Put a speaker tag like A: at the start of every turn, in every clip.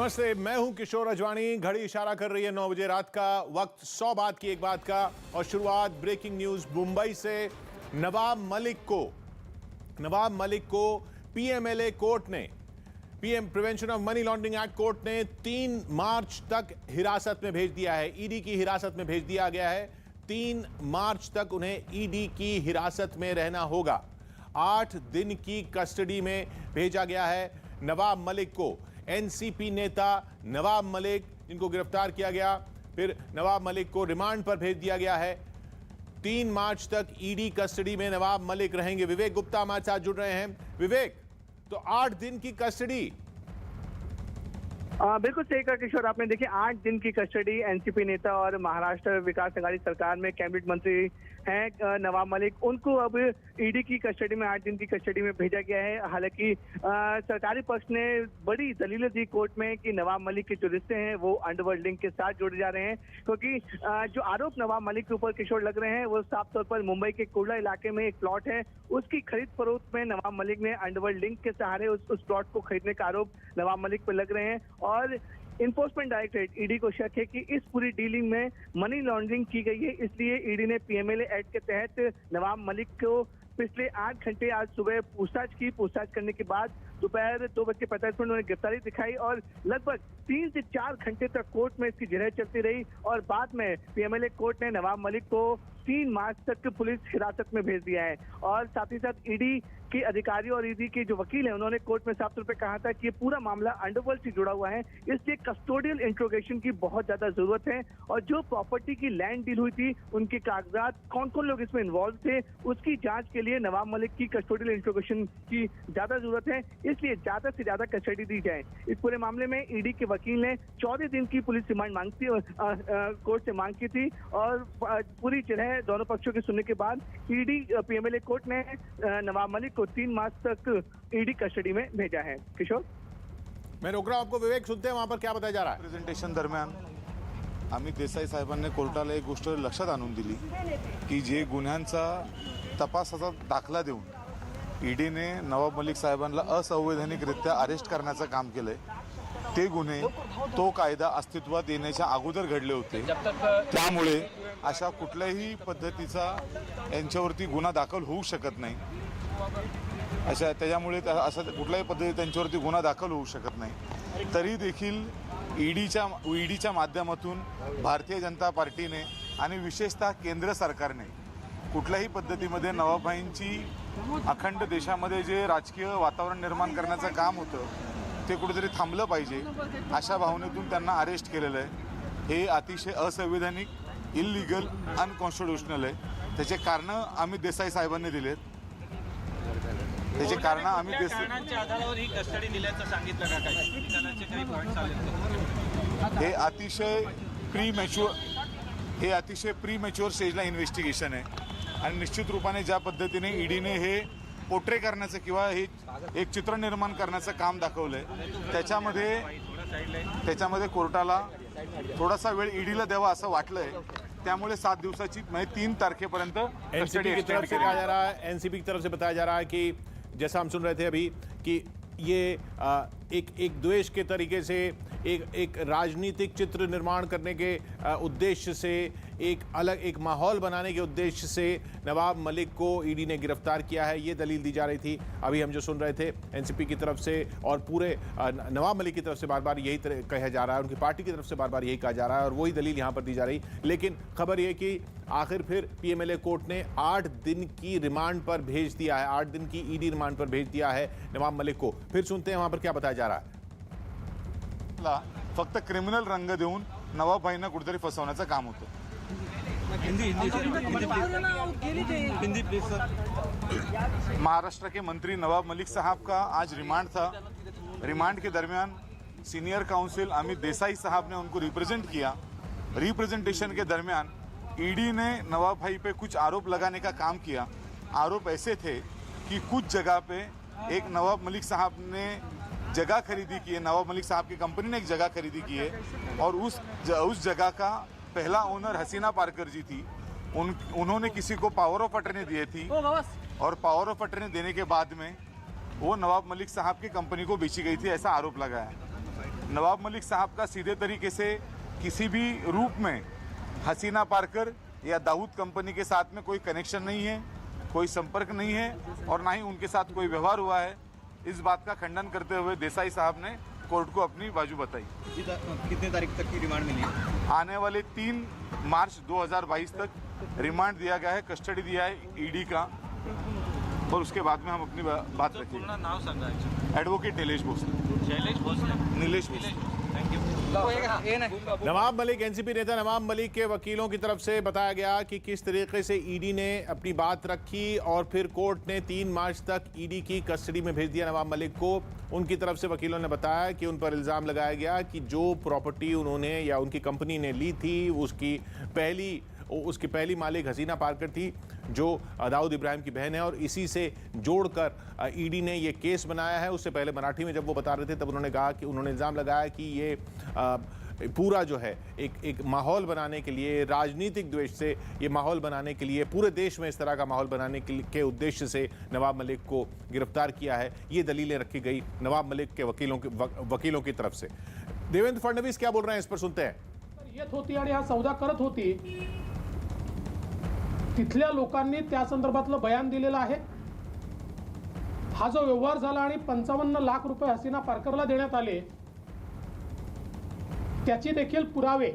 A: नमस्ते, मैं हूं किशोर अजवाणी। घड़ी इशारा कर रही है 9 बजे रात का। वक्त 100 बात की एक बात का और शुरुआत ब्रेकिंग न्यूज मुंबई से। नवाब मलिक को पीएमएलए कोर्ट ने, PM prevention of money laundering act court ने 3 मार्च तक हिरासत में भेज दिया है। ईडी की हिरासत में भेज दिया गया है। 3 मार्च तक उन्हें ईडी की हिरासत में रहना होगा। 8 दिन की कस्टडी में भेजा गया है नवाब मलिक को। एनसीपी नेता नवाब मलिक, जिनको गिरफ्तार किया गया, फिर नवाब मलिक को रिमांड पर भेज दिया गया है। 3 मार्च तक ईडी कस्टडी में नवाब मलिक रहेंगे। विवेक गुप्ता हमारे साथ जुड़ रहे हैं। विवेक, तो 8 दिन की कस्टडी।
B: बिल्कुल सही कहा किशोर आपने। देखिए, 8 दिन की कस्टडी एनसीपी नेता और महाराष्ट्र विकास अघाड़ी सरकार में कैबिनेट मंत्री हैं नवाब मलिक, उनको अब ईडी की कस्टडी में 8 दिन की कस्टडी में भेजा गया है। हालांकि सरकारी पक्ष ने बड़ी दलीलें दी कोर्ट में कि नवाब मलिक के जो रिश्ते हैं वो अंडरवर्ल्ड लिंक के साथ जोड़े जा रहे हैं, क्योंकि जो आरोप नवाब मलिक के ऊपर किशोर लग रहे हैं वो साफ तौर पर मुंबई के कुर्ला इलाके में एक प्लॉट है, उसकी खरीद फरोख्त में नवाब मलिक ने अंडरवर्ल्ड लिंक के सहारे उस प्लॉट को खरीदने का आरोप नवाब मलिक पर लग रहे हैं। और इन्फोर्समेंट डायरेक्टरेट ईडी को शक है कि इस पूरी डीलिंग में मनी लॉन्ड्रिंग की गई है, इसलिए ईडी ने पीएमएलए एक्ट के तहत नवाब मलिक को पिछले 8 घंटे आज सुबह पूछताछ की। पूछताछ करने के बाद दोपहर 2:45 उन्होंने गिरफ्तारी दिखाई और लगभग 3 से 4 घंटे तक कोर्ट में इसकी जिरह चलती रही और बाद में पीएमएलए कोर्ट ने नवाब मलिक को 3 मार्च तक पुलिस हिरासत में भेज दिया है। और साथ ही साथ ईडी के अधिकारी और ईडी के जो वकील हैं उन्होंने कोर्ट में साफ तौर पे कहा था कि ये पूरा मामला अंडरवर्ल्ड से जुड़ा हुआ है, इसलिए कस्टोडियल इंट्रोगेशन की बहुत ज्यादा जरूरत है। और जो प्रॉपर्टी की लैंड डील हुई थी, उनके कागजात, कौन कौन लोग इसमें इन्वॉल्व थे, उसकी जांच के लिए नवाब मलिक की कस्टोडियल इंट्रोगेशन की ज्यादा जरूरत है, इसलिए ज्यादा से ज्यादा कस्टडी दी जाए। इस पूरे मामले में ईडी के वकील ने 14 दिन की पुलिस रिमांड कोर्ट से मांग की थी और पूरी जगह दोनों पक्षों की सुनने के बाद ईडी पीएमएलए कोर्ट ने नवाब मलिक को 3 मार्च तक ईडी कस्टडी में भेजा है। किशोर,
A: मैं रोक रहा हूं आपको। विवेक, सुनते हैं वहां पर क्या बताया जा रहा है।
C: प्रेझेंटेशन दरम्यान अमित देसाई साहेबांनी कोर्टाला एक गोष्ट लक्षात आणून दिली की जे गुन्ह्यांचा तपासाचा दाखला देऊन ईडीने नवाब मलिक साहेबांना असंवैधानिकरित्या अरेस्ट करण्याचं काम केलंय, ते गुन्हे, तो कायदा अस्तित्वात येण्याच्या अगोदर घडले होते। त्यामुळे अशा कुठल्याही पद्धतीचा यांच्यावरती गुन्हा दाखल होऊ शकत नाही। त्याच्यामुळे असं कुठल्याही पद्धतीने त्यांच्यावरती गुन्हा दाखल होऊ शकत नाही। तरी देखील ईडीच्या माध्यमातून भारतीय जनता पार्टीने आणि विशेषतः केंद्र सरकारने कुठल्याही पद्धतीमध्ये नवाबभाईंची अखंड देशामध्ये जे राजकीय वातावरण निर्माण करण्याचं काम होतं ते कुठेतरी थांबलं पाहिजे, अशा भावनेतून त्यांना अरेस्ट केलेलं आहे। हे अतिशय असंवैधानिक, इल्लीगल, अनकॉन्स्टिट्यूशनल आहे। त्याचे कारण अमित देसाई साहेबांनी दिलेत। त्याचे कारण अमित देसाई
D: आधारावर ही कस्टडी दिल्याचं सांगितलं का? काही पॉइंट्स आले?
C: हे अतिशय प्रीमॅच्युअर स्टेजला इन्व्हेस्टिगेशन आहे आणि निश्चित रूपाने ज्या पद्धतीने ईडीने हे पोर्ट्रे करण्याचं किंवा हे एक चित्र निर्माण करण्याचं काम दाखवलंय, त्याच्यामध्ये कोर्टाला थोडासा वेळ ईडीला द्यावा असं वाटलंय। त्यामुळे 7 दिवसाची म्हणजे 3 तारखेपर्यंत
A: एनसीपी की तरफ से कहा जा रहा है, एनसीपी की तरफ से बताया जा रहा है कि जैसा हम सुन रहे थे अभी कि ये एक द्वेष के तरीके से एक राजनीतिक चित्र निर्माण करने के उद्देश्य से, एक माहौल बनाने के उद्देश्य से नवाब मलिक को ईडी ने गिरफ्तार किया है, ये दलील दी जा रही थी। अभी हम जो सुन रहे थे एनसीपी की तरफ से और पूरे नवाब मलिक की तरफ से बार बार यही कहा जा रहा है, उनकी पार्टी की तरफ से बार बार यही कहा जा रहा है और वही दलील यहाँ पर दी जा रही। लेकिन खबर ये कि आखिर फिर पीएमएलए कोर्ट ने 8 दिन की रिमांड पर भेज दिया है, 8 दिन की ईडी रिमांड पर भेज दिया है नवाब मलिक को। फिर सुनते हैं वहां पर क्या बताया जा रहा है।
C: फक्त क्रिमिनल रंग देऊन नवाबभाईंना कुठेतरी फसवण्याचं काम होतं। महाराष्ट्र के मंत्री नवाब मलिक साहब का आज रिमांड था। रिमांड के दरमियान सीनियर काउंसिल अमित देसाई साहब ने उनको रिप्रेजेंट किया। रिप्रेजेंटेशन के दरमियान ईडी ने नवाब भाई पे कुछ आरोप लगाने का काम किया। आरोप ऐसे थे कि कुछ जगह पे एक नवाब मलिक साहब ने जगह खरीदी की है, नवाब मलिक साहब की कंपनी ने एक जगह खरीदी की है और उस जगह का पहला ओनर हसीना पारकर जी थी। उन्होंने किसी को पावर ऑफ अटर्नी दिए थी और पावर ऑफ अटर्नी देने के बाद में वो नवाब मलिक साहब की कंपनी को बेची गई थी, ऐसा आरोप लगाया। नवाब मलिक साहब का सीधे तरीके से किसी भी रूप में हसीना पारकर या दाऊद कंपनी के साथ में कोई कनेक्शन नहीं है, कोई संपर्क नहीं है और ना ही उनके साथ कोई व्यवहार हुआ है। इस बात का खंडन करते हुए देसाई साहब ने कोर्ट को अपनी बाजू बताई।
D: कितने तारीख तक की रिमांड मिली है?
C: आने वाले 3 मार्च 2022 तक रिमांड दिया गया है, कस्टडी दिया है ईडी का, और उसके बाद में हम अपनी बात रखेंगे।
D: पूर्ण नाव सांगा?
C: Advocate Nilesh Bhosale.
D: Shailesh Bhosale.
C: Nilesh Bhosale.
D: Thank you.
A: Nawab Malik, NCP नेता नवाब मलिक के वकीलों की तरफ से बताया गया कि किस तरीके से ईडी ने अपनी बात रखी और फिर कोर्ट ने 3 मार्च तक ईडी की कस्टडी में भेज दिया नवाब मलिक को। उनकी तरफ से वकीलों ने बताया कि उन पर इल्ज़ाम लगाया गया कि जो प्रॉपर्टी उन्होंने या उनकी कंपनी ने ली थी उसकी पहली मालिक हसीना पारकर थी, जो दाऊद इब्राहिम की बहन है, और इसी से जोड़कर ईडी ने ये केस बनाया है। उससे पहले मराठी में जब वो बता रहे थे तब उन्होंने कहा कि उन्होंने इल्ज़ाम लगाया कि ये पूरा जो है एक माहौल बनाने के लिए, राजनीतिक द्वेष से ये माहौल बनाने के लिए, पूरे देश में इस तरह का माहौल बनाने के उद्देश्य से नवाब मलिक को गिरफ्तार किया है। ये दलीलें रखी गई नवाब मलिक के वकीलों की तरफ से। देवेंद्र फडणवीस क्या बोल रहे हैं, इस पर सुनते हैं।
E: येत होती आणि हा सौदा करत होती, तिथल्या लोकांनी त्या संदर्भातलं बयान दिलेलं आहे। हा जो व्यवहार झाला आणि 55 लाख रुपये हसीना पारकरला देण्यात आले, त्याची देखील पुरावे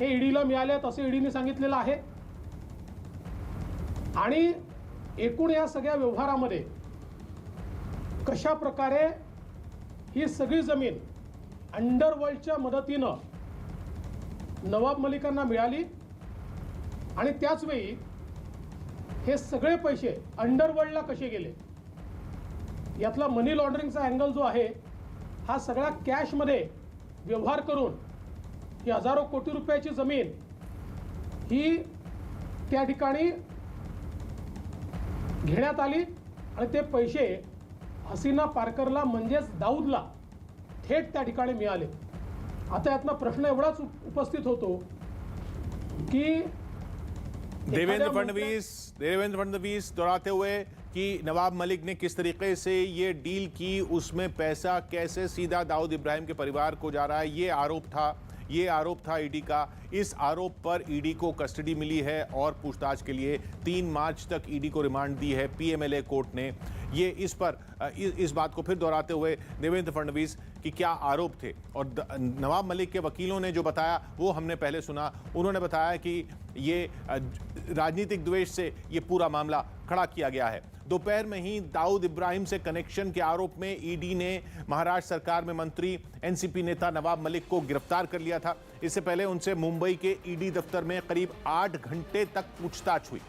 E: हे ईडीला मिळालेत असे ईडीने सांगितलेलं आहे। आणि एकूण या सगळ्या व्यवहारामध्ये कशा प्रकारे ही सगळी जमीन अंडरवर्ल्डच्या मदतीनं नवाब मलिकांना मिळाली आणि त्याच वेळी हे सगळे पैसे अंडरवर्ल्डला कसे गेले, यातला मनी लॉन्ड्रिंगचा अँगल जो आहे हा सगळा कॅशमध्ये व्यवहार करून ही हजारो कोटी रुपयाची जमीन ही त्या ठिकाणी घेण्यात आली आणि ते पैसे हसीना पारकरला म्हणजेच दाऊदला थेट त्या ठिकाणी मिळाले। आता यातला प्रश्न एवढाच उपस्थित होतो की
A: देवेंद्र फडणवीस दोहराते हुए कि नवाब मलिक ने किस तरीके से ये डील की, उसमें पैसा कैसे सीधा दाऊद इब्राहिम के परिवार को जा रहा है, ये आरोप था ईडी का। इस आरोप पर ईडी को कस्टडी मिली है और पूछताछ के लिए 3 मार्च तक ईडी को रिमांड दी है पीएमएलए कोर्ट ने। ये इस बात को फिर दोहराते हुए देवेंद्र फडणवीस कि क्या आरोप थे, और नवाब मलिक के वकीलों ने जो बताया वो हमने पहले सुना। उन्होंने बताया कि ये राजनीतिक द्वेष से ये पूरा मामला खड़ा किया गया है। दोपहर में ही दाऊद इब्राहिम से कनेक्शन के आरोप में ईडी ने महाराष्ट्र सरकार में मंत्री एनसीपी नेता नवाब मलिक को गिरफ्तार कर लिया था। इससे पहले उनसे मुंबई के ईडी दफ्तर में करीब 8 घंटे तक पूछताछ हुई,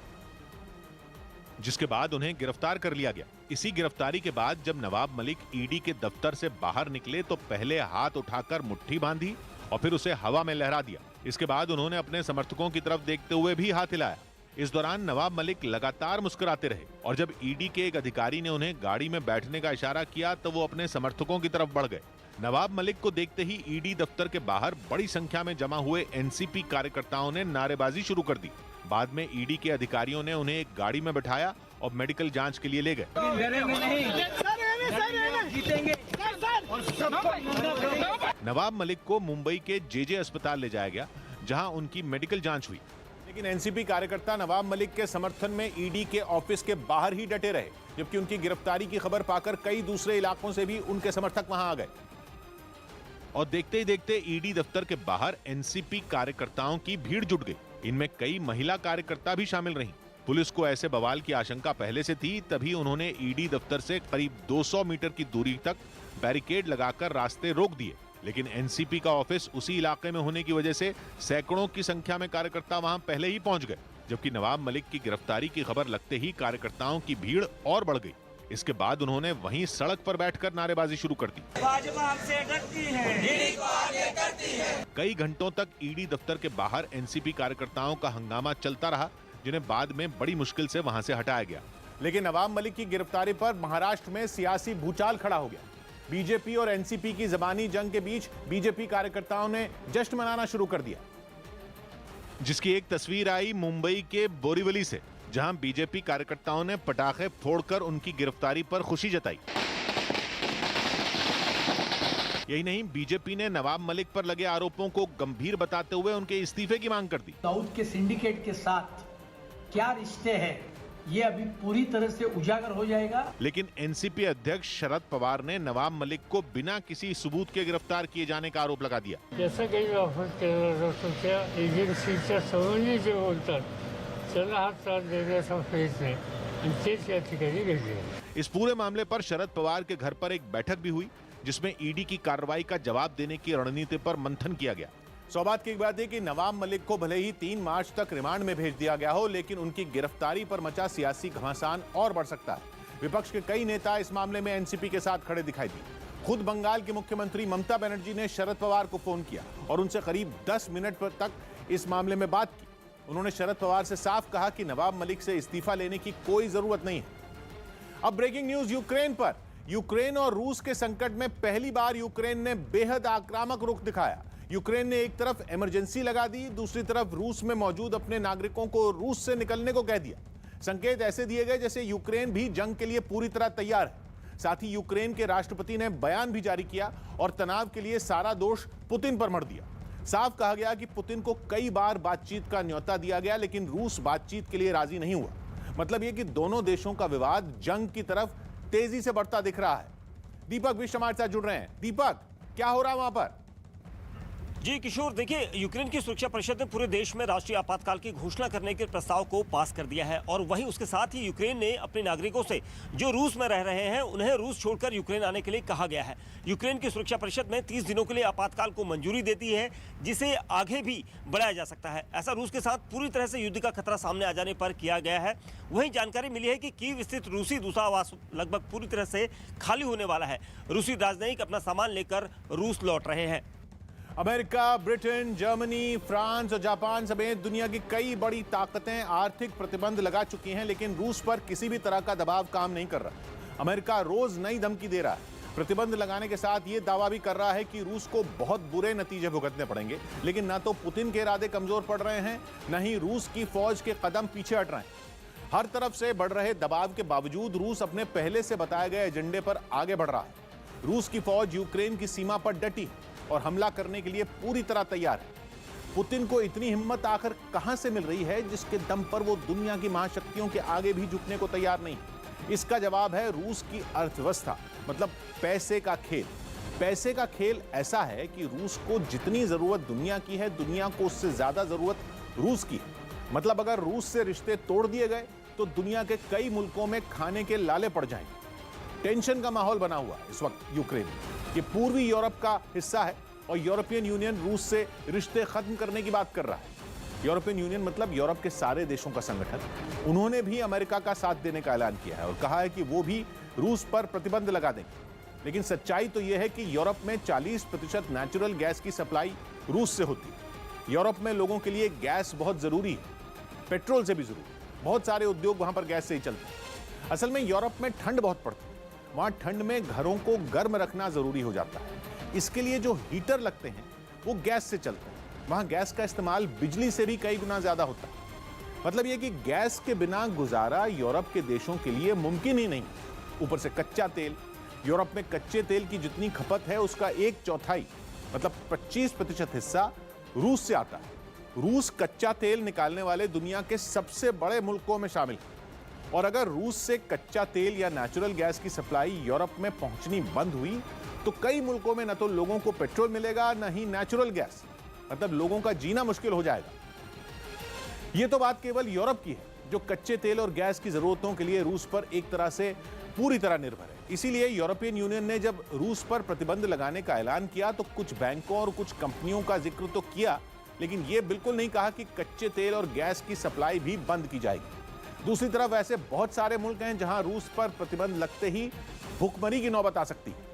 F: जिसके बाद उन्हें गिरफ्तार कर लिया गया। इसी गिरफ्तारी के बाद जब नवाब मलिक ईडी के दफ्तर से बाहर निकले तो पहले हाथ उठाकर मुट्ठी बांधी और फिर उसे हवा में लहरा दिया। इसके बाद उन्होंने अपने समर्थकों की तरफ देखते हुए भी हाथ हिलाया। इस दौरान नवाब मलिक लगातार मुस्कुराते रहे और जब ईडी के एक अधिकारी ने उन्हें गाड़ी में बैठने का इशारा किया तो वो अपने समर्थकों की तरफ बढ़ गए। नवाब मलिक को देखते ही ईडी दफ्तर के बाहर बड़ी संख्या में जमा हुए एनसीपी कार्यकर्ताओं ने नारेबाजी शुरू कर दी। बाद में ईडी के अधिकारियों ने उन्हें एक गाड़ी में बैठाया और मेडिकल जांच के लिए ले गए। नवाब मलिक को मुंबई के जेजे अस्पताल ले जाया गया, जहां उनकी मेडिकल जांच हुई।
A: लेकिन एनसीपी कार्यकर्ता नवाब मलिक के समर्थन में ईडी के ऑफिस के बाहर ही डटे रहे, जबकि उनकी गिरफ्तारी की खबर पाकर कई दूसरे इलाकों से भी उनके समर्थक वहां आ गए।
F: और देखते ही देखते ईडी दफ्तर के बाहर एनसीपी कार्यकर्ताओं की भीड़ जुट गई। इनमें कई महिला कार्यकर्ता भी शामिल रहीं। पुलिस को ऐसे बवाल की आशंका पहले से थी, तभी उन्होंने ईडी दफ्तर से करीब 200 मीटर की दूरी तक बैरिकेड लगाकर रास्ते रोक दिए। लेकिन एनसीपी का ऑफिस उसी इलाके में होने की वजह से सैकड़ों की संख्या में कार्यकर्ता वहां पहले ही पहुंच गए। जबकि नवाब मलिक की गिरफ्तारी की खबर लगते ही कार्यकर्ताओं की भीड़ और बढ़ गई। इसके बाद उन्होंने वहीं सड़क पर बैठकर नारेबाजी शुरू कर दी। कई घंटों तक ईडी दफ्तर के बाहर एनसीपी कार्यकर्ताओं का हंगामा चलता रहा, जिन्हें बाद में बड़ी मुश्किल से वहां से हटाया गया।
A: लेकिन नवाब मलिक की गिरफ्तारी पर महाराष्ट्र में सियासी भूचाल खड़ा हो गया। बीजेपी और एनसीपी की जबानी जंग के बीच बीजेपी कार्यकर्ताओं ने जश्न मनाना शुरू कर दिया,
F: जिसकी एक तस्वीर आई मुंबई के बोरीवली से, जहां बीजेपी कार्यकर्ताओं ने पटाखे फोड़कर उनकी गिरफ्तारी पर खुशी जताई। यही नहीं, बीजेपी ने नवाब मलिक पर लगे आरोपों को गंभीर बताते हुए उनके इस्तीफे की मांग कर दी।
G: दाऊद के सिंडिकेट के साथ क्या रिश्ते हैं, ये अभी पूरी तरह से उजागर हो जाएगा।
F: लेकिन एनसीपी अध्यक्ष शरद पवार ने नवाब मलिक को बिना किसी सबूत के गिरफ्तार किए जाने का आरोप लगा दिया।
H: जैसा काही ऑफर केलं जातं त्या एजन्सीच्या संबंधी बोलतात त्याला हात साथ देण्याचा प्रयत्न आहे आणि तेच या ठिकाणी घडले।
F: इस पूरे मामले पर शरद पवार के घर पर एक बैठक भी हुई जिसमें ईडी की कार्रवाई का जवाब देने की रणनीति पर मंथन किया गया।
A: सौभाग्य की बात है कि नवाब मलिक को भले ही 3 मार्च तक रिमांड में भेज दिया गया हो, लेकिन उनकी गिरफ्तारी पर मचा सियासी घमासान और बढ़ सकता है। विपक्ष के कई नेता इस मामले में एनसीपी के साथ खड़े दिखाई दिए। खुद बंगाल की मुख्यमंत्री ममता बनर्जी ने शरद पवार को फोन किया और उनसे करीब 10 मिनट तक इस मामले में बात की। उन्होंने शरद पवार से साफ कहा कि नवाब मलिक से इस्तीफा लेने की कोई जरूरत नहीं है। अब ब्रेकिंग न्यूज यूक्रेन पर। यूक्रेन और रूस के संकट में पहली बार यूक्रेन ने बेहद आक्रामक रुख दिखाया। यूक्रेन ने एक तरफ इमरजेंसी लगा दी, दूसरी तरफ रूस में मौजूद अपने नागरिकों को रूस से निकलने को कह दिया। संकेत ऐसे दिए गए जैसे यूक्रेन भी जंग के लिए पूरी तरह तैयार है। साथ ही यूक्रेन के राष्ट्रपति ने बयान भी जारी किया और तनाव के लिए सारा दोष पुतिन पर मढ़ दिया। साफ कहा गया कि पुतिन को कई बार बातचीत का न्योता दिया गया, लेकिन रूस बातचीत के लिए राजी नहीं हुआ। मतलब यह कि दोनों देशों का विवाद जंग की तरफ तेजी से बढ़ता दिख रहा है। दीपक विश्व हमारे साथ जुड़ रहे हैं। दीपक, क्या हो रहा है वहां पर?
I: जी किशोर, देखिए, यूक्रेन की सुरक्षा परिषद ने पूरे देश में राष्ट्रीय आपातकाल की घोषणा करने के प्रस्ताव को पास कर दिया है और वहीं उसके साथ ही यूक्रेन ने अपने नागरिकों से जो रूस में रह रहे हैं उन्हें रूस छोड़कर यूक्रेन आने के लिए कहा गया है। यूक्रेन की सुरक्षा परिषद में 30 दिनों के लिए आपातकाल को मंजूरी देती है, जिसे आगे भी बढ़ाया जा सकता है। ऐसा रूस के साथ पूरी तरह से युद्ध का खतरा सामने आ जाने पर किया गया है। वहीं जानकारी मिली है कि कीव स्थित रूसी दूतावास लगभग पूरी तरह से खाली होने वाला है। रूसी राजनयिक अपना सामान लेकर रूस लौट रहे हैं।
A: अमेरिका, ब्रिटेन, जर्मनी, फ्रांस और जापान समेत दुनिया की कई बड़ी ताकतें आर्थिक प्रतिबंध लगा चुकी हैं, लेकिन रूस पर किसी भी तरह का दबाव काम नहीं कर रहा। अमेरिका रोज नई धमकी दे रहा है। प्रतिबंध लगाने के साथ ये दावा भी कर रहा है कि रूस को बहुत बुरे नतीजे भुगतने पड़ेंगे, लेकिन ना तो पुतिन के इरादे कमजोर पड़ रहे हैं, न ही रूस की फौज के कदम पीछे हट रहे हैं। हर तरफ से बढ़ रहे दबाव के बावजूद रूस अपने पहले से बताए गए एजेंडे पर आगे बढ़ रहा है। रूस की फौज यूक्रेन की सीमा पर डटी और हमला करने के लिए पूरी तरह तैयार है। पुतिन को इतनी हिम्मत आखिर कहां से मिल रही है जिसके दम पर वो दुनिया की महाशक्तियों के आगे भी झुकने को तैयार नहीं? इसका जवाब है रूस की अर्थव्यवस्था, मतलब पैसे का खेल। पैसे का खेल ऐसा है कि रूस को जितनी जरूरत दुनिया की है, दुनिया को उससे ज्यादा जरूरत रूस की है। मतलब अगर रूस से रिश्ते तोड़ दिए गए तो दुनिया के कई मुल्कों में खाने के लाले पड़ जाएंगे। टेंशन का माहौल बना हुआ है इस वक्त यूक्रेन में। ये पूर्वी यूरोप का हिस्सा है और यूरोपियन यूनियन रूस से रिश्ते खत्म करने की बात कर रहा है। यूरोपियन यूनियन मतलब यूरोप के सारे देशों का संगठन। उन्होंने भी अमेरिका का साथ देने का ऐलान किया है और कहा है कि वो भी रूस पर प्रतिबंध लगा देंगे। लेकिन सच्चाई तो यह है कि यूरोप में 40% नेचुरल गैस की सप्लाई रूस से होती है। यूरोप में लोगों के लिए गैस बहुत जरूरी है, पेट्रोल से भी जरूरी। बहुत सारे उद्योग वहां पर गैस से ही चलते हैं। असल में यूरोप में ठंड बहुत पड़ती है। वहां ठंड में घरों को गर्म रखना जरूरी हो जाता है। इसके लिए जो हीटर लगते हैं वो गैस से चलते हैं। वहां गैस का इस्तेमाल बिजली से भी कई गुना ज्यादा होता है। मतलब यह कि गैस के बिना गुजारा यूरोप के देशों के लिए मुमकिन ही नहीं। ऊपर से कच्चा तेल, यूरोप में कच्चे तेल की जितनी खपत है उसका 1/4 मतलब 25% हिस्सा रूस से आता है। रूस कच्चा तेल निकालने वाले दुनिया के सबसे बड़े मुल्कों में शामिल है और अगर रूस से कच्चा तेल या नेचुरल गैस की सप्लाई यूरोप में पहुंचनी बंद हुई तो कई मुल्कों में न तो लोगों को पेट्रोल मिलेगा, न ही नेचुरल गैस। मतलब लोगों का जीना मुश्किल हो जाएगा। यह तो बात केवल यूरोप की है जो कच्चे तेल और गैस की जरूरतों के लिए रूस पर एक तरह से पूरी तरह निर्भर है। इसीलिए यूरोपियन यूनियन ने जब रूस पर प्रतिबंध लगाने का ऐलान किया तो कुछ बैंकों और कुछ कंपनियों का जिक्र तो किया, लेकिन यह बिल्कुल नहीं कहा कि कच्चे तेल और गैस की सप्लाई भी बंद की जाएगी। दूसरी तरफ ऐसे बहुत सारे मुल्क हैं जहां रूस पर प्रतिबंध लगते ही भुखमरी की नौबत आ सकती है।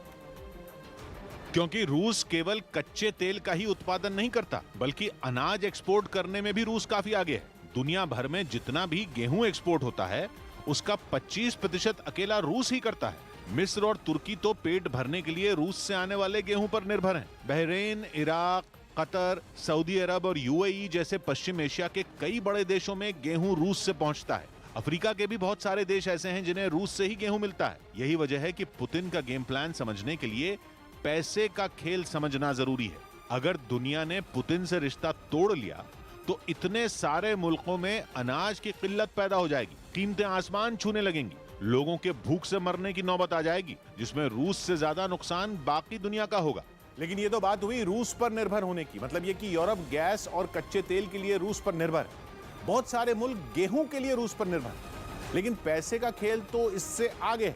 F: क्योंकि रूस केवल कच्चे तेल का ही उत्पादन नहीं करता, बल्कि अनाज एक्सपोर्ट करने में भी रूस काफी आगे है। दुनिया भर में जितना भी गेहूं एक्सपोर्ट होता है उसका 25% अकेला रूस ही करता है। मिस्र और तुर्की तो पेट भरने के लिए रूस से आने वाले गेहूं पर निर्भर हैं। बहरीन, इराक, कतर, सऊदी अरब और यूएई जैसे पश्चिम एशिया के कई बड़े देशों में गेहूं रूस से पहुंचता है। अफ्रीका के भी बहुत सारे देश ऐसे हैं जिन्हें रूस से ही गेहूं मिलता है। यही वजह है कि पुतिन का गेम प्लान समझने के लिए पैसे का खेल समझना जरूरी है। अगर दुनिया ने पुतिन से रिश्ता तोड़ लिया तो इतने सारे मुल्कों में अनाज की किल्लत पैदा हो जाएगी, कीमतें आसमान छूने लगेंगी, लोगों के भूख से मरने की नौबत आ जाएगी, जिसमें रूस से ज्यादा नुकसान बाकी दुनिया का होगा।
A: लेकिन ये तो बात हुई रूस पर निर्भर होने की, मतलब ये कि यूरोप गैस और कच्चे तेल के लिए रूस पर निर्भर है। बहुत सारे मुल्क गेहूं के लिए रूस पर निर्भर है। लेकिन पैसे का खेल तो इससे आगे है।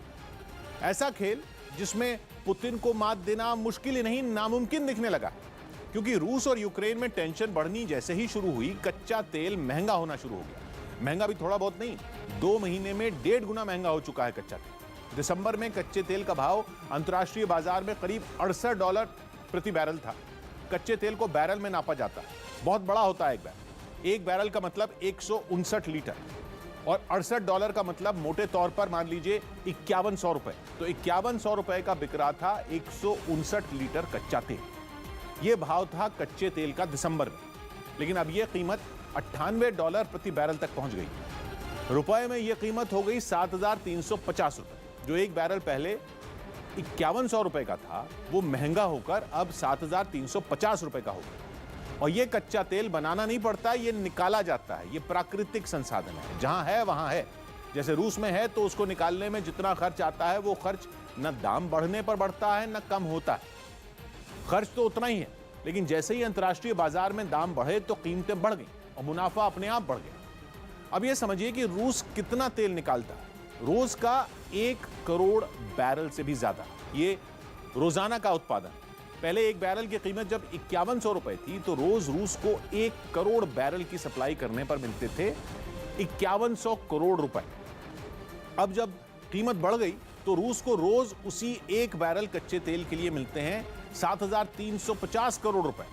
A: ऐसा खेल जिसमें पुतिन को मात देना मुश्किल ही नहीं, नामुमकिन दिखने लगा। क्योंकि रूस और यूक्रेन में टेंशन बढ़नी जैसे ही शुरू हुई, कच्चा तेल महंगा होना शुरू हो गया। महंगा भी थोड़ा बहुत नहीं, 2 महीने में 1.5 गुना महंगा हो चुका है कच्चा तेल। दिसंबर में कच्चे तेल का भाव अंतर्राष्ट्रीय बाजार में करीब $68 प्रति बैरल था। कच्चे तेल को बैरल में नापा जाता है, बहुत बड़ा होता है एक बैरल। एक बैरल का मतलब 159 लीटर और $68 का मतलब मोटे तौर पर मान लीजिए 5100 रुपए। तो 5100 रुपए का बिक रहा था 159 लीटर कच्चा तेल। यह भाव था कच्चे तेल का दिसंबर में। लेकिन अब यह कीमत $98 प्रति बैरल तक पहुंच गई। रुपए में यह कीमत हो गई 7350 रुपए। जो एक बैरल पहले 5100 रुपए का था, वो महंगा होकर अब 7350 रुपए का हो गया। और यह कच्चा तेल बनाना नहीं पड़ता, यह निकाला जाता है। यह प्राकृतिक संसाधन है, जहां है वहां है। जैसे रूस में है तो उसको निकालने में जितना खर्च आता है, वो खर्च न दाम बढ़ने पर बढ़ता है न कम होता है। खर्च तो उतना ही है, लेकिन जैसे ही अंतर्राष्ट्रीय बाजार में दाम बढ़े तो कीमतें बढ़ गई और मुनाफा अपने आप बढ़ गया। अब यह समझिए कि रूस कितना तेल निकालता है। रोज का 1 करोड़ बैरल से भी ज्यादा ये रोजाना का उत्पादन। पहले एक बैरल की कीमत जब 5100 रुपए थी तो रोज रूस को 1 करोड़ बैरल की सप्लाई करने पर मिलते थे 5100 करोड़ रुपए। अब जब कीमत बढ़ गई तो रूस को रोज उसी 1 बैरल कच्चे तेल के लिए मिलते हैं 7350 करोड़ रुपए।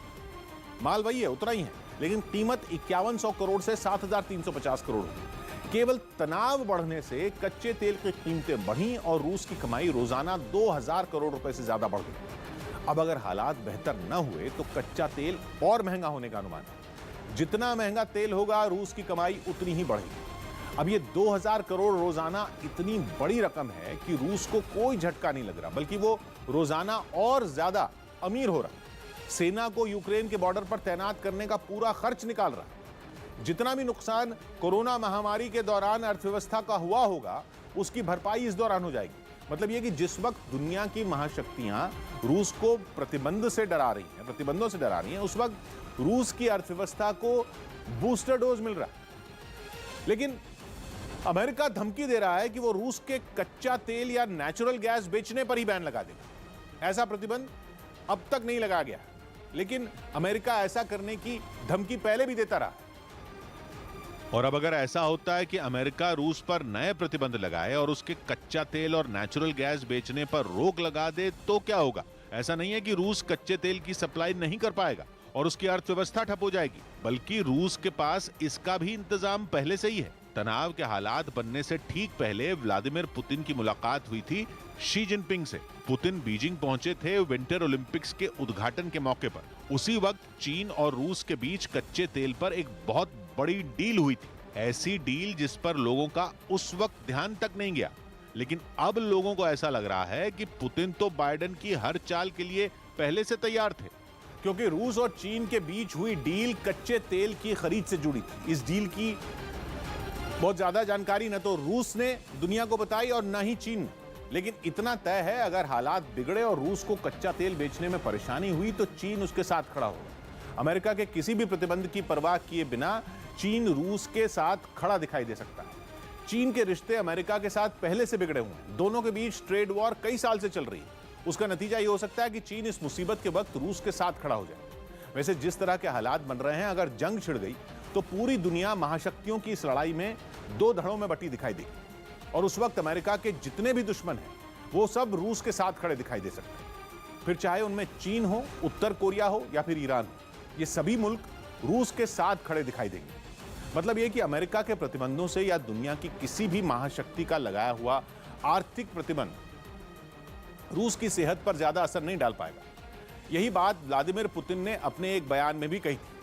A: माल वही है, उतना ही है, लेकिन कीमत 5100 करोड़ से 7350 करोड़ हुई। केवल तनाव बढ़ने से कच्चे तेल की कीमतें बढ़ी और रूस की कमाई रोजाना 2000 करोड़ रुपए से ज्यादा बढ़ गई। अब अगर हालात बेहतर न हुए तो कच्चा तेल और महंगा होने का अनुमान है। जितना महंगा तेल होगा, रूस की कमाई उतनी ही बढ़ेगी। अब ये 2000 करोड़ रोजाना इतनी बड़ी रकम है कि रूस को कोई झटका नहीं लग रहा, बल्कि वो रोजाना और ज्यादा अमीर हो रहा। सेना को यूक्रेन के बॉर्डर पर तैनात करने का पूरा खर्च निकाल रहा है। जितना भी नुकसान कोरोना महामारी के दौरान अर्थव्यवस्था का हुआ होगा, उसकी भरपाई इस दौरान हो जाएगी। मतलब यह कि जिस वक्त दुनिया की महाशक्तियां रूस को प्रतिबंधों से डरा रही हैं, उस वक्त रूस की अर्थव्यवस्था को बूस्टर डोज मिल रहा है। लेकिन अमेरिका धमकी दे रहा है कि वो रूस के कच्चा तेल या नेचुरल गैस बेचने पर ही बैन लगा देगा। ऐसा प्रतिबंध अब तक नहीं लगाया गया, लेकिन अमेरिका ऐसा करने की धमकी पहले भी देता रहा।
F: और अब अगर ऐसा होता है कि अमेरिका रूस पर नए प्रतिबंध लगाए और उसके कच्चा तेल और नेचुरल गैस बेचने पर रोक लगा दे तो क्या होगा? ऐसा नहीं है कि रूस कच्चे तेल की सप्लाई नहीं कर पाएगा और उसकी अर्थव्यवस्था ठप हो जाएगी, बल्कि रूस के पास इसका भी इंतजाम पहले से ही है। तनाव के हालात बनने से ठीक पहले व्लादिमीर पुतिन की मुलाकात हुई थी शी जिनपिंग से। पुतिन बीजिंग पहुंचे थे विंटर ओलंपिक्स के उद्घाटन के मौके पर। उसी वक्त चीन और रूस के बीच कच्चे तेल पर एक बहुत बड़ी डील हुई थी। ऐसी डील जिस पर लोगों का उस वक्त ध्यान तक नहीं गया, लेकिन अब लोगों को ऐसा लग रहा है कि पुतिन तो बाइडेन की हर चाल के लिए पहले से तैयार थे,
A: क्योंकि रूस और चीन के बीच हुई डील कच्चे तेल की खरीद से जुड़ी थी। इस डील की बहुत ज्यादा जानकारी न तो रूस ने दुनिया को बताई और न ही चीन ने, लेकिन इतना तय है, अगर हालात बिगड़े और रूस को कच्चा तेल बेचने में परेशानी हुई तो चीन उसके साथ खड़ा होगा। अमेरिका के किसी भी प्रतिबंध की परवाह किए बिना चीन रूस के साथ खड़ा दिखाई दे सकता है। चीन के रिश्ते अमेरिका के साथ पहले से बिगड़े हुए हैं। दोनों के बीच ट्रेड वॉर कई साल से चल रही है। उसका नतीजा ये हो सकता है कि चीन इस मुसीबत के वक्त रूस के साथ खड़ा हो जाए। वैसे जिस तरह के हालात बन रहे हैं, अगर जंग छिड़ गई तो पूरी दुनिया महाशक्तियों की इस लड़ाई में 2 धड़ों में बटी दिखाई देगी और उस वक्त अमेरिका के जितने भी दुश्मन हैं वो सब रूस के साथ खड़े दिखाई दे सकते हैं। फिर चाहे उनमें चीन हो, उत्तर कोरिया हो या फिर ईरान हो, ये सभी मुल्क रूस के साथ खड़े दिखाई देंगे। मतलब यह कि अमेरिका के प्रतिबंधों से या दुनिया की किसी भी महाशक्ति का लगाया हुआ आर्थिक प्रतिबंध रूस की सेहत पर ज्यादा असर नहीं डाल पाएगा। यही बात व्लादिमीर पुतिन ने अपने एक बयान में भी कही थी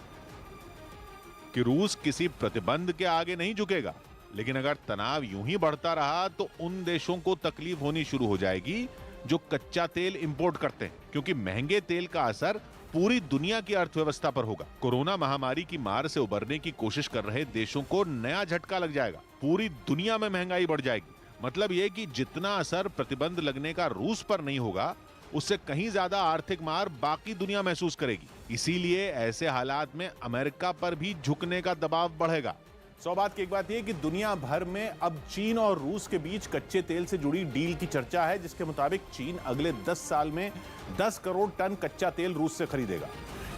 F: कि रूस किसी प्रतिबंध के आगे नहीं झुकेगा, लेकिन अगर तनाव यूं ही बढ़ता रहा तो उन देशों को तकलीफ होनी शुरू हो जाएगी जो कच्चा तेल इंपोर्ट करते हैं, क्योंकि महंगे तेल का असर पूरी दुनिया की अर्थव्यवस्था पर होगा। कोरोना महामारी की मार से उबरने की कोशिश कर रहे देशों को नया झटका लग जाएगा। पूरी दुनिया में महंगाई बढ़ जाएगी। मतलब यह कि जितना असर प्रतिबंध लगने का रूस पर नहीं होगा, उससे कहीं ज्यादा आर्थिक मार बाकी दुनिया महसूस करेगी। इसीलिए ऐसे हालात में अमेरिका पर भी झुकने का दबाव बढ़ेगा।
A: सौ बात की एक बात यह कि दुनिया भर में अब चीन और रूस के बीच कच्चे तेल से जुड़ी डील की चर्चा है, जिसके मुताबिक चीन अगले 10 साल में 10 करोड़ टन कच्चा तेल रूस से खरीदेगा।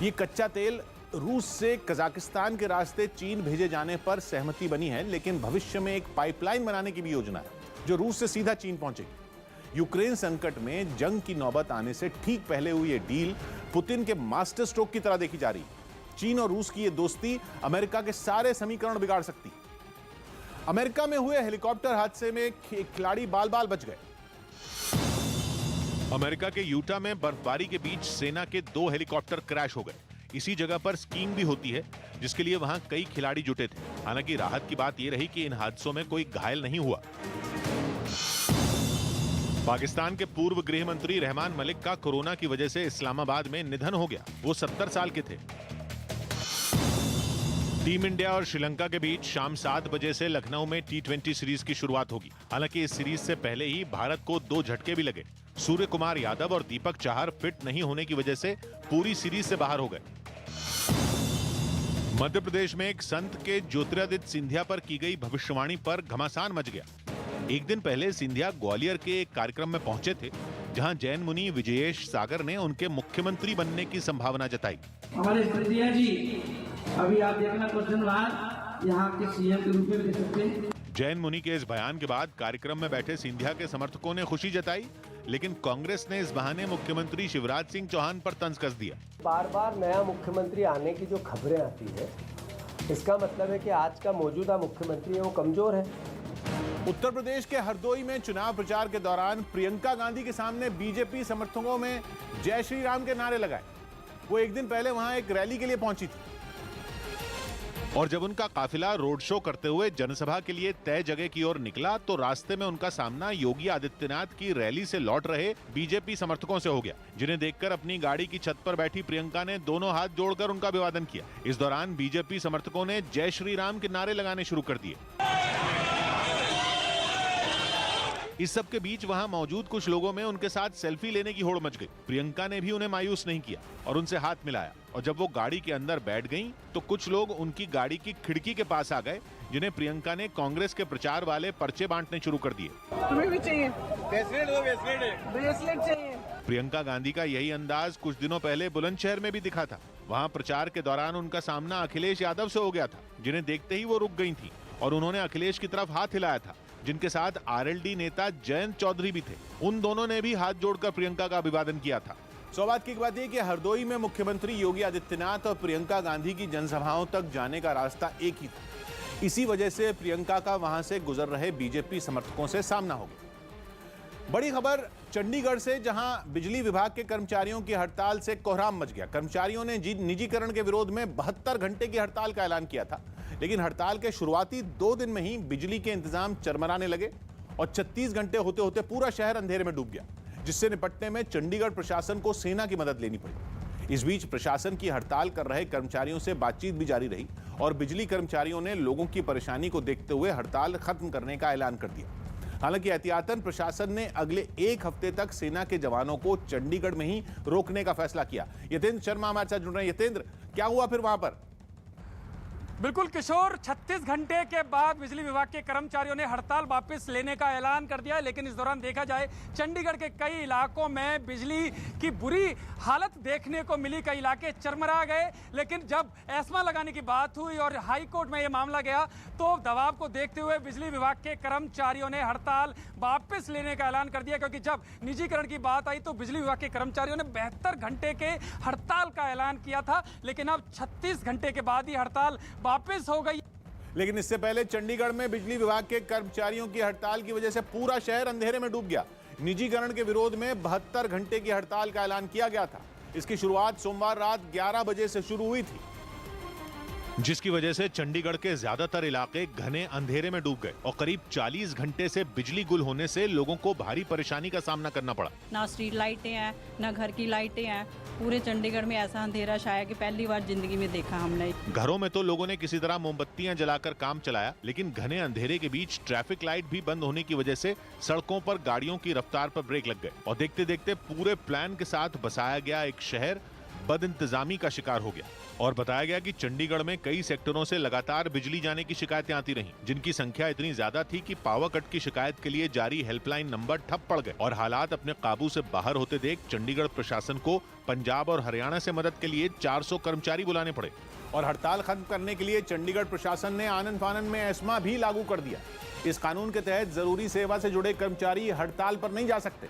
A: ये कच्चा तेल रूस से कजाकिस्तान के रास्ते चीन भेजे जाने पर सहमति बनी है, लेकिन भविष्य में एक पाइपलाइन बनाने की भी योजना है जो रूस से सीधा चीन पहुंचेगी। यूक्रेन संकट में जंग की नौबत आने से ठीक पहले हुई ये डील पुतिन के मास्टर स्ट्रोक की तरह देखी जा रही है। चीन और रूस की ये दोस्ती अमेरिका के सारे समीकरण बिगाड़ सकती। अमेरिका में हुए हेलीकॉप्टर हादसे में खिलाड़ी बाल बाल बच गए।
F: अमेरिका के यूटा में बर्फबारी के बीच सेना के 2 हेलीकॉप्टर क्रैश हो गए। इसी जगह पर स्कीइंग भी होती है, जिसके लिए वहां कई खिलाड़ी जुटे थे। हालांकि राहत की बात यह रही कि इन हादसों में कोई घायल नहीं हुआ। पाकिस्तान के पूर्व गृह मंत्री रहमान मलिक का कोरोना की वजह से इस्लामाबाद में निधन हो गया। वो 70 साल के थे। टीम इंडिया और श्रीलंका के बीच शाम 7 बजे से लखनऊ में T20 सीरीज की शुरुआत होगी। हालांकि इस सीरीज से पहले ही भारत को 2 झटके भी लगे। सूर्य कुमार यादव और दीपक चाहर फिट नहीं होने की वजह से पूरी सीरीज से बाहर हो गए। मध्य प्रदेश में एक संत के ज्योतिरादित्य सिंधिया पर की गई भविष्यवाणी पर घमासान मच गया। एक दिन पहले सिंधिया ग्वालियर के एक कार्यक्रम में पहुंचे थे, जहां जैन मुनि विजयेश सागर ने उनके मुख्यमंत्री बनने की संभावना जताई।
J: हमारे सिंधिया जी अभी आप देखना कुछ दिन बाद यहाँ के सीएम के रूप में देख सकते हैं।
F: जैन मुनि के इस बयान के बाद कार्यक्रम में बैठे सिंधिया के समर्थकों ने खुशी जताई, लेकिन कांग्रेस ने इस बहाने मुख्यमंत्री शिवराज सिंह चौहान पर तंज कस दिया।
K: बार बार नया मुख्यमंत्री आने की जो खबरें आती है, इसका मतलब है कि आज का मौजूदा मुख्यमंत्री है वो कमजोर है।
A: उत्तर प्रदेश के हरदोई में चुनाव प्रचार के दौरान प्रियंका गांधी के सामने बीजेपी समर्थकों में जय श्री राम के नारे लगाए। वो एक दिन पहले वहां एक रैली के लिए पहुंची थी
F: और जब उनका काफिला रोड शो करते हुए जनसभा के लिए तय जगह की ओर निकला तो रास्ते में उनका सामना योगी आदित्यनाथ की रैली से लौट रहे बीजेपी समर्थकों से हो गया, जिन्हें देखकर अपनी गाड़ी की छत पर बैठी प्रियंका ने दोनों हाथ जोड़कर उनका अभिवादन किया। इस दौरान बीजेपी समर्थकों ने जय श्री राम के नारे लगाने शुरू कर दिए। इस सब के बीच वहां मौजूद कुछ लोगों में उनके साथ सेल्फी लेने की होड़ मच गई। प्रियंका ने भी उन्हें मायूस नहीं किया और उनसे हाथ मिलाया, और जब वो गाड़ी के अंदर बैठ गईं, तो कुछ लोग उनकी गाड़ी की खिड़की के पास आ गए, जिन्हें प्रियंका ने कांग्रेस के प्रचार वाले पर्चे बांटने शुरू कर दिए।
L: तुम्हें भी चाहिए ब्रेसलेट चाहिए।
F: प्रियंका गांधी का यही अंदाज कुछ दिनों पहले बुलंदशहर में भी दिखा था। वहां प्रचार के दौरान उनका सामना अखिलेश यादव से हो गया था, जिन्हें देखते ही वो रुक गई थी और उन्होंने अखिलेश की तरफ हाथ हिलाया था, जिनके साथ आरएलडी नेता जयंत चौधरी भी थे। उन दोनों ने भी हाथ जोड़कर प्रियंका का अभिवादन किया था।
A: सौभाग्य की एक बात यह कि हरदोई में मुख्यमंत्री योगी आदित्यनाथ और प्रियंका गांधी की जनसभाओं तक जाने का रास्ता एक ही था। इसी वजह से प्रियंका का वहां से गुजर रहे बीजेपी समर्थकों से सामना हो गया। बड़ी खबर चंडीगढ़ से, जहां बिजली विभाग के कर्मचारियों की हड़ताल से कोहराम मच गया। कर्मचारियों ने निजीकरण के विरोध में 72 घंटे की हड़ताल का ऐलान किया था, लेकिन हड़ताल के शुरुआती 2 दिन में ही बिजली के इंतजाम चरमराने लगे और 36 घंटे होते होते पूरा शहर अंधेरे में डूब गया, जिससे निपटने में चंडीगढ़ प्रशासन को सेना की मदद लेनी पड़ी। इस बीच प्रशासन की हड़ताल कर रहे कर्मचारियों से बातचीत भी जारी रही और बिजली कर्मचारियों ने लोगों की परेशानी को देखते हुए हड़ताल खत्म करने का ऐलान कर दिया। हालांकि एहतियातन प्रशासन ने अगले 1 हफ्ते तक सेना के जवानों को चंडीगढ़ में ही रोकने का फैसला किया। यतेंद्र शर्मा हमारे साथ जुड़ रहे हैं। यतेंद्र, क्या हुआ फिर वहां पर?
M: बिल्कुल किशोर, 36 घंटे के बाद बिजली विभाग के कर्मचारियों ने हड़ताल वापस लेने का ऐलान कर दिया है, लेकिन इस दौरान देखा जाए चंडीगढ़ के कई इलाकों में बिजली की बुरी हालत देखने को मिली। कई इलाके चरमरा गए, लेकिन जब एस्मा लगाने की बात हुई और हाई कोर्ट में यह मामला गया तो दबाव को देखते हुए बिजली विभाग के कर्मचारियों ने हड़ताल वापस लेने का ऐलान कर दिया, क्योंकि जब निजीकरण की बात आई तो बिजली विभाग के कर्मचारियों ने 72 घंटे के हड़ताल का ऐलान किया था, लेकिन अब 36 घंटे के बाद ही हड़ताल वापस हो गई।
A: लेकिन इससे पहले चंडीगढ़ में बिजली विभाग के कर्मचारियों की हड़ताल की वजह से पूरा शहर अंधेरे में डूब गया। निजीकरण के विरोध में 72 घंटे की हड़ताल का ऐलान किया गया था। इसकी शुरुआत सोमवार रात 11 बजे से शुरू हुई थी।
F: जिसकी वजह से चंडीगढ़ के ज्यादातर इलाके घने अंधेरे में डूब गए और करीब 40 घंटे से बिजली गुल होने से लोगों को भारी परेशानी का सामना करना पड़ा।
L: ना स्ट्रीट लाइटें हैं, ना घर की लाइटें हैं। पूरे चंडीगढ़ में ऐसा अंधेरा छाया कि पहली बार जिंदगी में देखा हमने।
F: घरों में तो लोगों ने किसी तरह मोमबत्तियां जलाकर काम चलाया, लेकिन घने अंधेरे के बीच ट्रैफिक लाइट भी बंद होने की वजह से सड़कों पर गाड़ियों की रफ्तार पर ब्रेक लग गए और देखते देखते पूरे प्लान के साथ बसाया गया एक शहर बदइंतजामी का शिकार हो गया। और बताया गया कि चंडीगढ़ में कई सेक्टरों से लगातार बिजली जाने की शिकायतें आती रहीं, जिनकी संख्या इतनी ज्यादा थी कि पावर कट की शिकायत के लिए जारी हेल्पलाइन नंबर ठप पड़ गए और हालात अपने काबू से बाहर होते देख चंडीगढ़ प्रशासन को पंजाब और हरियाणा से मदद के लिए 400 कर्मचारी बुलाने पड़े।
A: और हड़ताल खत्म करने के लिए चंडीगढ़ प्रशासन ने आनन फानन में एस्मा भी लागू कर दिया। इस कानून के तहत जरूरी सेवा से जुड़े कर्मचारी हड़ताल पर नहीं जा सकते,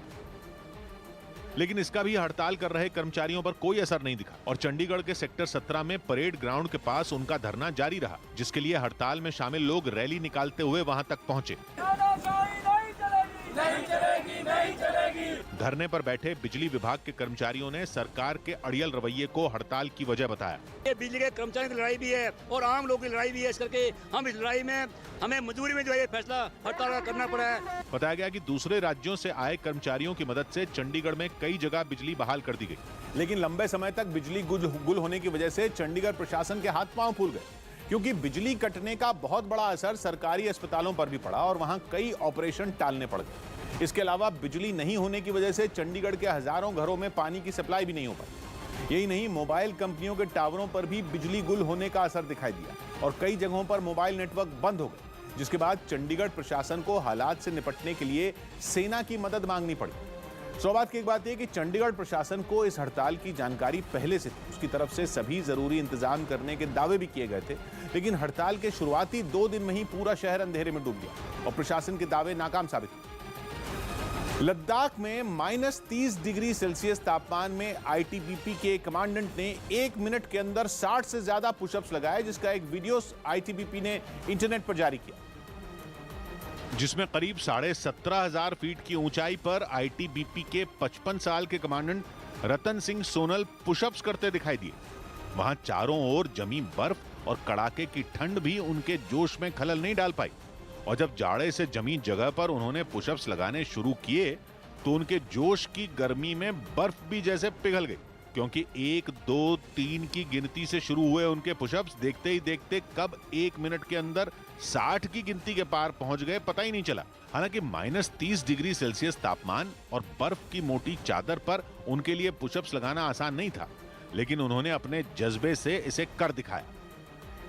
F: लेकिन इसका भी हड़ताल कर रहे कर्मचारियों पर कोई असर नहीं दिखा और चंडीगढ़ के सेक्टर 17 में परेड ग्राउंड के पास उनका धरना जारी रहा, जिसके लिए हड़ताल में शामिल लोग रैली निकालते हुए वहां तक पहुंचे। धरने पर बैठे बिजली विभाग के कर्मचारियों ने सरकार के अड़ियल रवैये को हड़ताल की वजह बताया।
N: ये बिजली के कर्मचारियों की लड़ाई भी है और आम लोगों की लड़ाई भी है, इस करके हम इस लड़ाई में हमें मजबूरी में जो है फैसला हड़ताल करना पड़ा है।
F: बताया गया कि दूसरे राज्यों से आए कर्मचारियों की मदद से चंडीगढ़ में कई जगह बिजली बहाल कर दी गई,
A: लेकिन लंबे समय तक बिजली गुल होने की वजह से चंडीगढ़ प्रशासन के हाथ पांव फूल गए, क्योंकि बिजली कटने का बहुत बड़ा असर सरकारी अस्पतालों पर भी पड़ा और वहां कई ऑपरेशन टालने पड़ गए। इसके अलावा बिजली नहीं होने की वजह से चंडीगढ़ के हजारों घरों में पानी की सप्लाई भी नहीं हो पाई। यही नहीं, मोबाइल कंपनियों के टावरों पर भी बिजली गुल होने का असर दिखाई दिया और कई जगहों पर मोबाइल नेटवर्क बंद हो गए, जिसके बाद चंडीगढ़ प्रशासन को हालात से निपटने के लिए सेना की मदद मांगनी पड़ी। सौभाग्य की एक बात यह कि चंडीगढ़ प्रशासन को इस हड़ताल की जानकारी पहले से थी। उसकी तरफ से सभी जरूरी इंतजाम करने के दावे भी किए गए थे, लेकिन हड़ताल के शुरुआती 2 दिन में ही पूरा शहर अंधेरे में डूब गया और प्रशासन के दावे नाकाम साबित हुए। लद्दाख में -30 डिग्री सेल्सियस तापमान में आईटीबीपी के कमांडेंट ने 1 मिनट के अंदर 60 से ज्यादा पुशअप्स लगाए, जिसका एक वीडियो आईटीबीपी ने इंटरनेट पर जारी किया,
F: जिसमें करीब 17,500 फीट की ऊंचाई पर आईटीबीपी के 55 साल के कमांडेंट रतन सिंह सोनल पुशअप्स करते दिखाई दिए। वहां चारों ओर जमी बर्फ और कड़ाके की ठंड भी उनके जोश में खलल नहीं डाल पाई और जब जाड़े से जमी जगह पर उन्होंने पुशअप्स लगाने शुरू किए तो उनके जोश की गर्मी में बर्फ भी जैसे पिघल गई, क्योंकि 1, 2, 3 की गिनती से शुरू हुए उनके पुशअप्स देखते ही देखते कब 1 मिनट के अंदर 60 की गिनती के पार पहुंच गए पता ही नहीं चला। हालांकि -30 डिग्री सेल्सियस तापमान और बर्फ की मोटी चादर पर उनके लिए पुशअप्स लगाना आसान नहीं था, लेकिन उन्होंने अपने जज्बे से इसे कर दिखाया,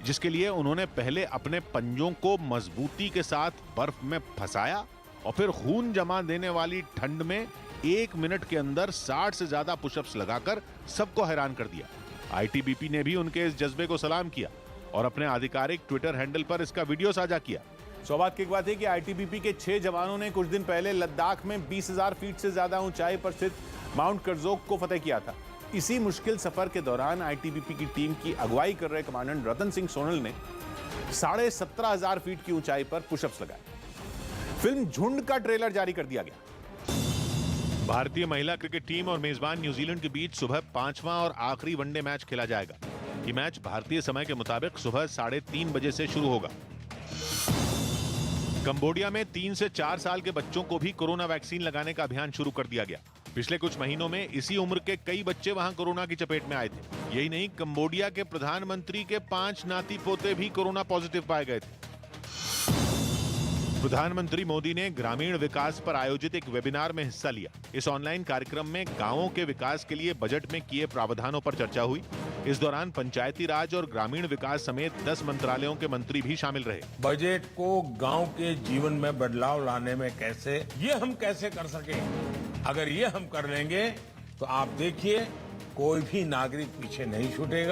F: जिसके लिए उन्होंने पहले अपने पंजों को मजबूती के साथ बर्फ में फंसाया और फिर खून जमा देने वाली ठंड में 1 मिनट के अंदर 60 से ज्यादा पुशअप्स लगाकर सबको हैरान कर दिया। आईटीबीपी ने भी उनके इस जज्बे को सलाम किया और अपने आधिकारिक ट्विटर हैंडल पर इसका वीडियो साझा किया।
A: सौभाग्य की बात है कि आईटीबीपी के 6 जवानों ने कुछ दिन पहले लद्दाख में 20,000 फीट से ज्यादा ऊंचाई पर स्थित माउंट करजोक को फतेह किया था। इसी मुश्किल सफर के दौरान आईटीबीपी की टीम की अगुवाई कर रहे कमांडेंट रतन सिंह सोनल ने 17,500 फीट की ऊंचाई पर पुशअप्स लगाए। फिल्म झुंड का ट्रेलर जारी कर दिया गया।
F: भारतीय महिला क्रिकेट टीम और मेजबान न्यूजीलैंड के बीच सुबह 5वां और आखिरी वनडे मैच खेला जाएगा। ये मैच भारतीय समय के मुताबिक सुबह 3:30 बजे से शुरू होगा। कंबोडिया में 3 से 4 साल के बच्चों को भी कोरोना वैक्सीन लगाने का अभियान शुरू कर दिया गया। पिछले कुछ महीनों में इसी उम्र के कई बच्चे वहां कोरोना की चपेट में आए थे। यही नहीं, कंबोडिया के प्रधानमंत्री के 5 नाती पोते भी कोरोना पॉजिटिव पाए गए थे। प्रधानमंत्री मोदी ने ग्रामीण विकास पर आयोजित एक वेबिनार में हिस्सा लिया। इस ऑनलाइन कार्यक्रम में गांवों के विकास के लिए बजट में किए प्रावधानों पर चर्चा हुई। इस दौरान पंचायती राज और ग्रामीण विकास समेत 10 मंत्रालयों के मंत्री भी शामिल रहे।
O: बजट को गांव के जीवन में बदलाव लाने में कैसे, ये हम कैसे कर सके, अगर ये हम कर लेंगे तो आप देखिए कोई भी नागरिक पीछे नहीं छूटेगा।